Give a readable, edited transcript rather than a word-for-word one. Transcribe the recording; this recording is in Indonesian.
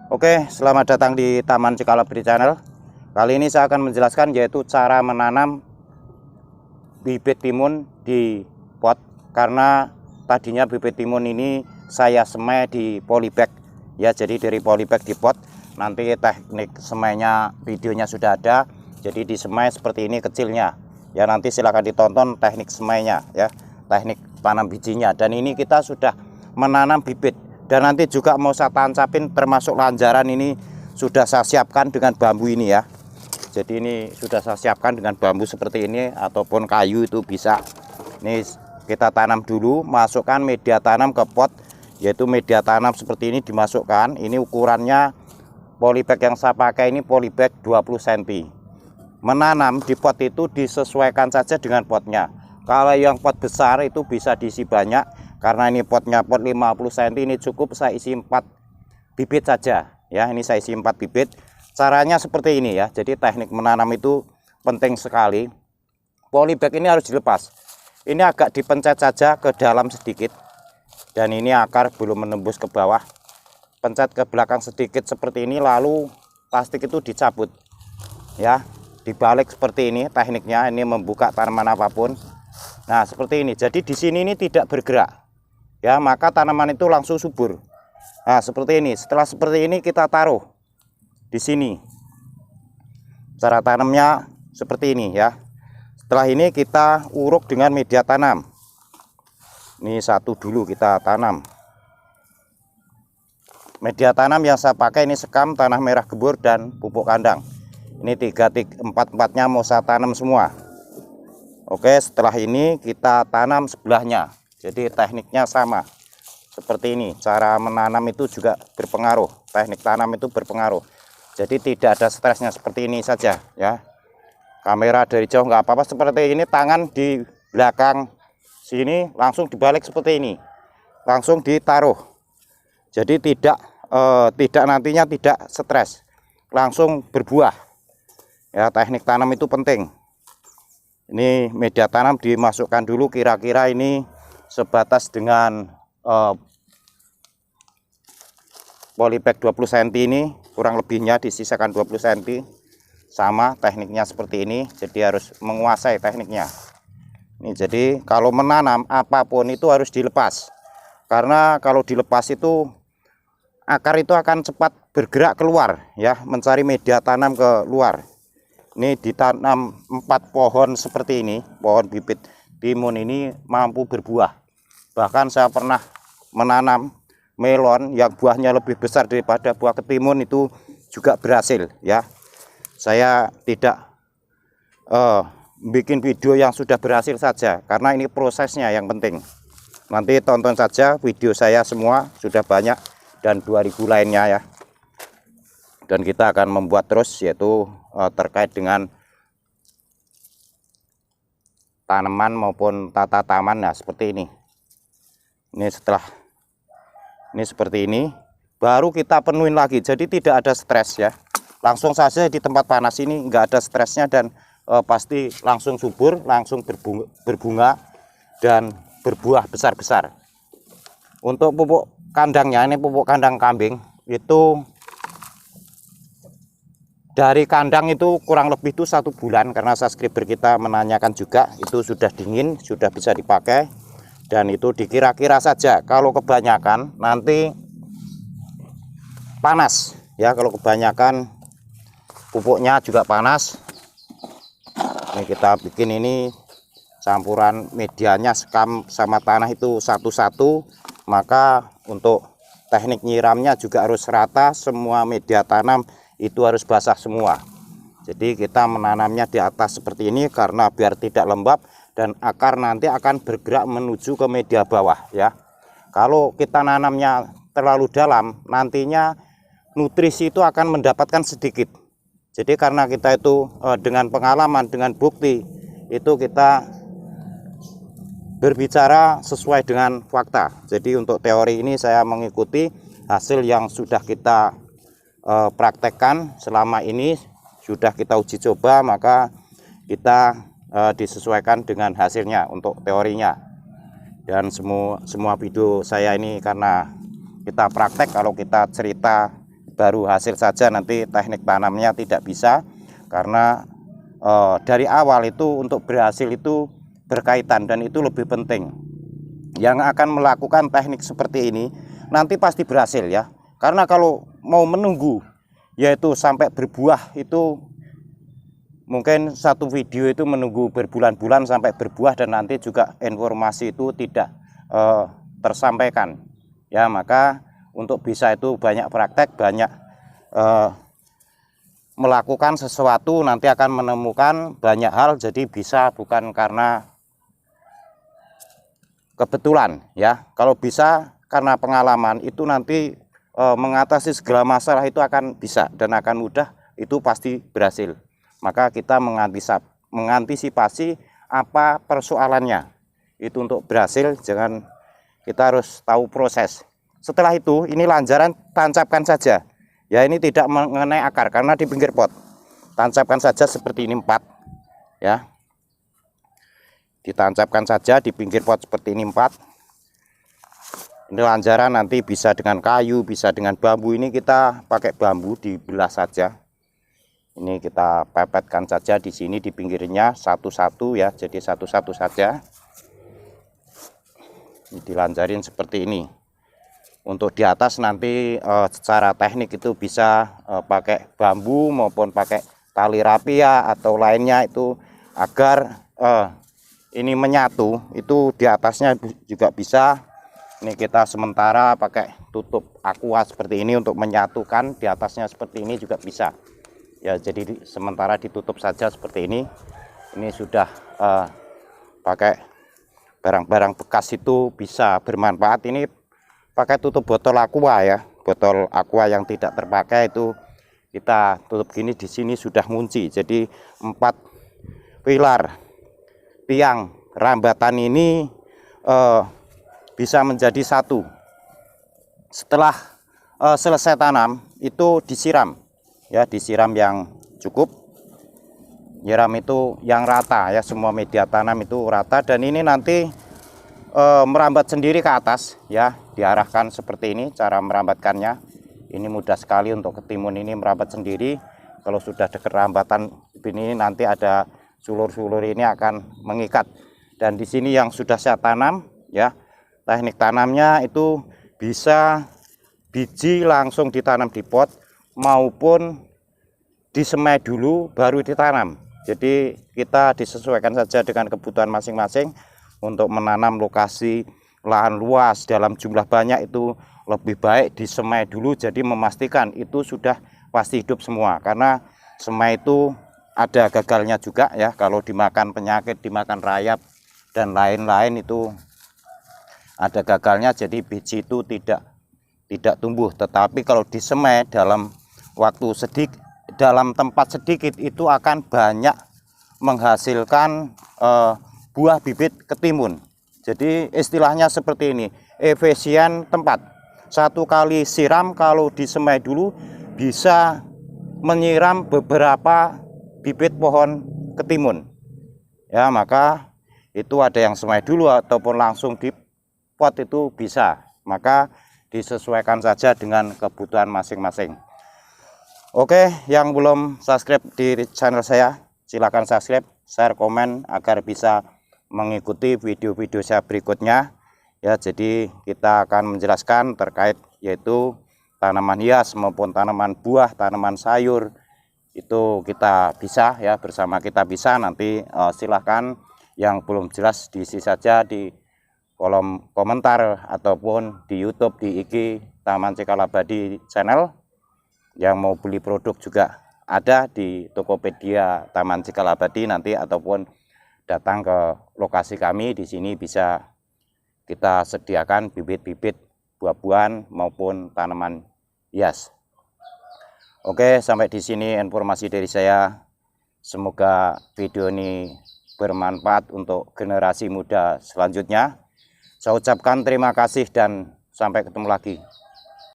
Oke, selamat datang di Taman Cikalabri Channel. Kali ini saya akan menjelaskan yaitu cara menanam bibit timun di pot. Karena tadinya bibit timun ini saya semai di polybag ya, jadi dari polybag di pot. Nanti teknik semainya videonya sudah ada. Jadi disemai seperti ini kecilnya. Ya, nanti silahkan ditonton teknik semainya ya, teknik tanam bijinya. Dan ini kita sudah menanam bibit. Dan nanti juga mau saya tancapin termasuk lanjaran ini sudah saya siapkan dengan bambu ini ya. Jadi ini sudah saya siapkan dengan bambu seperti ini ataupun kayu itu bisa. Ini kita tanam dulu, masukkan media tanam ke pot, yaitu media tanam seperti ini dimasukkan. Ini ukurannya polybag yang saya pakai ini polybag 20 cm. Menanam di pot itu disesuaikan saja dengan potnya. Kalau yang pot besar itu bisa diisi banyak. Karena ini potnya pot 50 cm, ini cukup saya isi 4 bibit saja ya. Ini saya isi 4 bibit. Caranya seperti ini ya. Jadi teknik menanam itu penting sekali. Polybag ini harus dilepas. Ini agak dipencet saja ke dalam sedikit. Dan ini akar belum menembus ke bawah. Pencet ke belakang sedikit seperti ini, lalu plastik itu dicabut ya. Dibalik seperti ini tekniknya. Ini membuka tanaman apapun. Nah seperti ini. Jadi di sini ini tidak bergerak ya, maka tanaman itu langsung subur. Nah seperti ini. Setelah seperti ini kita taruh di sini. Cara tanamnya seperti ini ya. Setelah ini kita uruk dengan media tanam. Ini satu dulu kita tanam. Media tanam yang saya pakai ini sekam, tanah merah gembur, dan pupuk kandang. Ini 4-4-nya mau saya tanam semua. Oke, setelah ini kita tanam sebelahnya. Jadi tekniknya sama seperti ini. Cara menanam itu juga berpengaruh. Teknik tanam itu berpengaruh. Jadi tidak ada stresnya, seperti ini saja ya. Kamera dari jauh nggak apa-apa, seperti ini. Tangan di belakang sini langsung dibalik seperti ini. Langsung ditaruh. Jadi tidak nantinya tidak stres. Langsung berbuah. Ya, teknik tanam itu penting. Ini media tanam dimasukkan dulu, kira-kira ini sebatas dengan polybag 20 cm ini, kurang lebihnya disisakan 20 cm. Sama tekniknya seperti ini, jadi harus menguasai tekniknya. Ini jadi kalau menanam apapun itu harus dilepas. Karena kalau dilepas itu akar itu akan cepat bergerak keluar ya, mencari media tanam ke luar. Ini ditanam 4 pohon seperti ini, pohon bibit timun ini mampu berbuah. Bahkan saya pernah menanam melon yang buahnya lebih besar daripada buah ketimun, itu juga berhasil ya. Saya tidak bikin video yang sudah berhasil saja, karena ini prosesnya yang penting. Nanti tonton saja video saya semua, sudah banyak, dan 2000 lainnya ya. Dan kita akan membuat terus, yaitu terkait dengan tanaman maupun tata taman. Nah seperti ini. Ini setelah ini seperti ini baru kita penuhin lagi, jadi tidak ada stres ya. Langsung saja di tempat panas ini enggak ada stresnya, dan pasti langsung subur, langsung berbunga dan berbuah besar-besar. Untuk pupuk kandangnya, ini pupuk kandang kambing itu dari kandang itu kurang lebih itu 1 bulan, karena subscriber kita menanyakan juga, itu sudah dingin, sudah bisa dipakai. Dan itu dikira-kira saja, kalau kebanyakan nanti panas ya, kalau kebanyakan pupuknya juga panas. Ini kita bikin ini campuran medianya sekam sama tanah itu satu-satu, maka untuk teknik nyiramnya juga harus rata, semua media tanam itu harus basah semua. Jadi kita menanamnya di atas seperti ini karena biar tidak lembab, dan akar nanti akan bergerak menuju ke media bawah ya. Kalau kita nanamnya terlalu dalam, nantinya nutrisi itu akan mendapatkan sedikit. Jadi karena kita itu dengan pengalaman, dengan bukti, itu kita berbicara sesuai dengan fakta. Jadi untuk teori ini saya mengikuti hasil yang sudah kita praktekkan selama ini, sudah kita uji coba, maka kita disesuaikan dengan hasilnya untuk teorinya. Dan semua video saya ini karena kita praktek, kalau kita cerita baru hasil saja, nanti teknik tanamnya tidak bisa. Karena dari awal itu untuk berhasil itu berkaitan, dan itu lebih penting. Yang akan melakukan teknik seperti ini nanti pasti berhasil ya. Karena kalau mau menunggu yaitu sampai berbuah, itu mungkin satu video itu menunggu berbulan-bulan sampai berbuah, dan nanti juga informasi itu tidak tersampaikan ya. Maka untuk bisa itu banyak praktek, banyak melakukan sesuatu, nanti akan menemukan banyak hal. Jadi bisa bukan karena kebetulan ya. Kalau bisa karena pengalaman, itu nanti mengatasi segala masalah itu akan bisa dan akan mudah, itu pasti berhasil. Maka kita mengantisipasi apa persoalannya itu untuk berhasil. Jangan, kita harus tahu proses. Setelah itu ini lanjaran tancapkan saja ya, ini tidak mengenai akar karena di pinggir pot. Tancapkan saja seperti ini 4 ya, ditancapkan saja di pinggir pot seperti ini 4. Ini lanjaran nanti bisa dengan kayu, bisa dengan bambu. Ini kita pakai bambu, dibelah saja. Ini kita pepetkan saja di sini di pinggirnya satu-satu ya, jadi satu-satu saja. Ini dilanjarin seperti ini. Untuk di atas nanti secara teknik itu bisa pakai bambu maupun pakai tali rapia atau lainnya, itu agar ini menyatu. Itu di atasnya juga bisa. Ini kita sementara pakai tutup aqua seperti ini untuk menyatukan di atasnya, seperti ini juga bisa. Ya, jadi sementara ditutup saja seperti ini. Ini sudah pakai barang-barang bekas itu bisa bermanfaat. Ini pakai tutup botol aqua ya, botol aqua yang tidak terpakai itu kita tutup gini, di sini sudah ngunci. Jadi 4 pilar tiang rambatan ini bisa menjadi satu. Setelah selesai tanam itu disiram ya, disiram yang cukup, nyiram itu yang rata ya, semua media tanam itu rata. Dan ini nanti merambat sendiri ke atas ya, diarahkan seperti ini cara merambatkannya. Ini mudah sekali untuk ketimun ini merambat sendiri. Kalau sudah dekat rambatan ini nanti ada sulur-sulur ini akan mengikat. Dan di sini yang sudah saya tanam ya, teknik tanamnya itu bisa biji langsung ditanam di pot maupun disemai dulu baru ditanam. Jadi kita disesuaikan saja dengan kebutuhan masing-masing. Untuk menanam lokasi lahan luas dalam jumlah banyak itu lebih baik disemai dulu, jadi memastikan itu sudah pasti hidup semua. Karena semai itu ada gagalnya juga ya, kalau dimakan penyakit, dimakan rayap dan lain-lain itu ada gagalnya, jadi biji itu tidak tumbuh. Tetapi kalau disemai dalam waktu sedikit, dalam tempat sedikit, itu akan banyak menghasilkan buah bibit ketimun. Jadi istilahnya seperti ini, efisien tempat. 1 kali siram kalau disemai dulu bisa menyiram beberapa bibit pohon ketimun ya. Maka itu ada yang semai dulu ataupun langsung di pot itu bisa. Maka disesuaikan saja dengan kebutuhan masing-masing. Oke, yang belum subscribe di channel saya, silakan subscribe, share, komen agar bisa mengikuti video-video saya berikutnya ya. Jadi kita akan menjelaskan terkait yaitu tanaman hias maupun tanaman buah, tanaman sayur, itu kita bisa ya, bersama kita bisa. Nanti silahkan yang belum jelas diisi saja di kolom komentar ataupun di YouTube, di IG Taman Cikal Abadi channel. Yang mau beli produk juga ada di Tokopedia Taman Cikal Abadi nanti, ataupun datang ke lokasi kami di sini bisa kita sediakan bibit-bibit buah-buahan maupun tanaman hias. Oke, sampai di sini informasi dari saya. Semoga video ini bermanfaat untuk generasi muda selanjutnya. Saya ucapkan terima kasih dan sampai ketemu lagi.